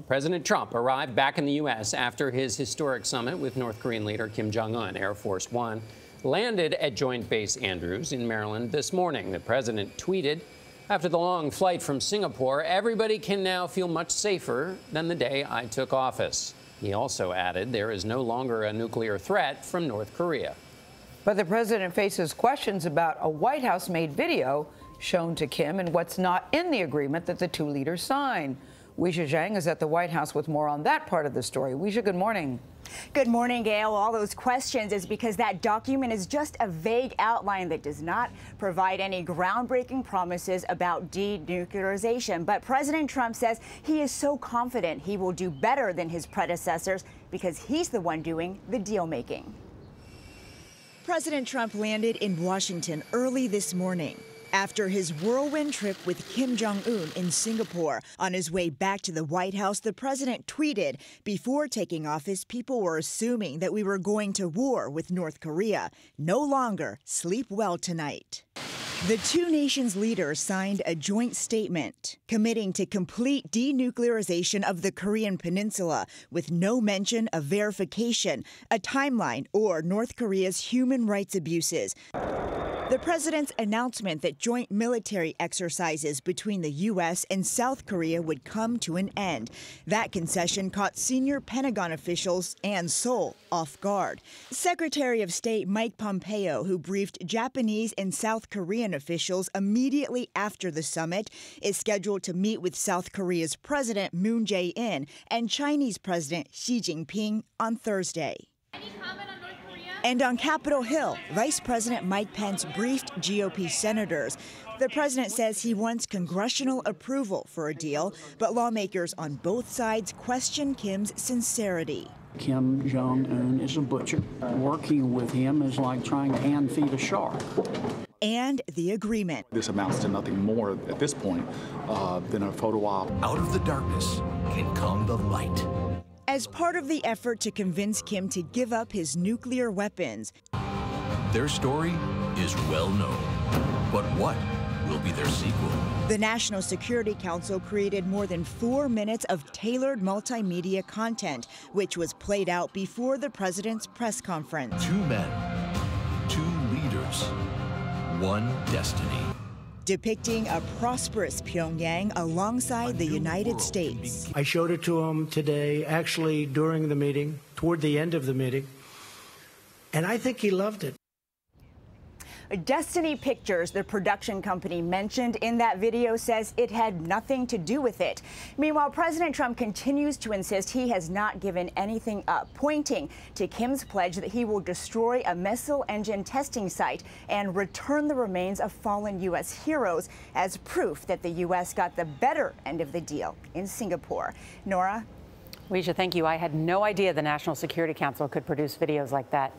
President Trump arrived back in the U.S. after his historic summit with North Korean leader Kim Jong Un. Air Force One landed at Joint Base Andrews in Maryland this morning. The president tweeted, after the long flight from Singapore, everybody can now feel much safer than the day I took office. He also added there is no longer a nuclear threat from North Korea. But the president faces questions about a White House-made video shown to Kim and what's not in the agreement that the two leaders signed. Weijia Jiang is at the White House with more on that part of the story. Weijia, good morning. Good morning, Gayle. All those questions is because that document is just a vague outline that does not provide any groundbreaking promises about denuclearization. But President Trump says he is so confident he will do better than his predecessors because he's the one doing the deal making. President Trump landed in Washington early this morning after his whirlwind trip with Kim Jong Un in Singapore. On his way back to the White House, the president tweeted, "Before taking office, people were assuming that we were going to war with North Korea. No longer. Sleep well tonight." The two nations' leaders signed a joint statement committing to complete denuclearization of the Korean peninsula with no mention of verification, a timeline, or North Korea's human rights abuses. The president's announcement that joint military exercises between the U.S. and South Korea would come to an end. That concession caught senior Pentagon officials and Seoul off guard. Secretary of State Mike Pompeo, who briefed Japanese and South Korean officials immediately after the summit, is scheduled to meet with South Korea's President Moon Jae-in and Chinese President Xi Jinping on Thursday. Any comment on North Korea? And on Capitol Hill, Vice President Mike Pence briefed GOP senators. The president says he wants congressional approval for a deal, but lawmakers on both sides question Kim's sincerity. Kim Jong Un is a butcher. Working with him is like trying to hand feed a shark. And the agreement. This amounts to nothing more at this point than a photo op. Out of the darkness can come the light. As part of the effort to convince Kim to give up his nuclear weapons. Their story is well known, but what will be their sequel? The National Security Council created more than 4 minutes of tailored multimedia content, which was played out before the president's press conference. 2 men, 2 leaders, 1 destiny. Depicting a prosperous Pyongyang alongside the United States. I showed it to him today, actually during the meeting, toward the end of the meeting, and I think he loved it. Destiny Pictures, the production company mentioned in that video, says it had nothing to do with it. Meanwhile, President Trump continues to insist he has not given anything up, pointing to Kim's pledge that he will destroy a missile engine testing site and return the remains of fallen U.S. heroes as proof that the U.S. got the better end of the deal in Singapore. Norah? Weijia, thank you. I had no idea the National Security Council could produce videos like that.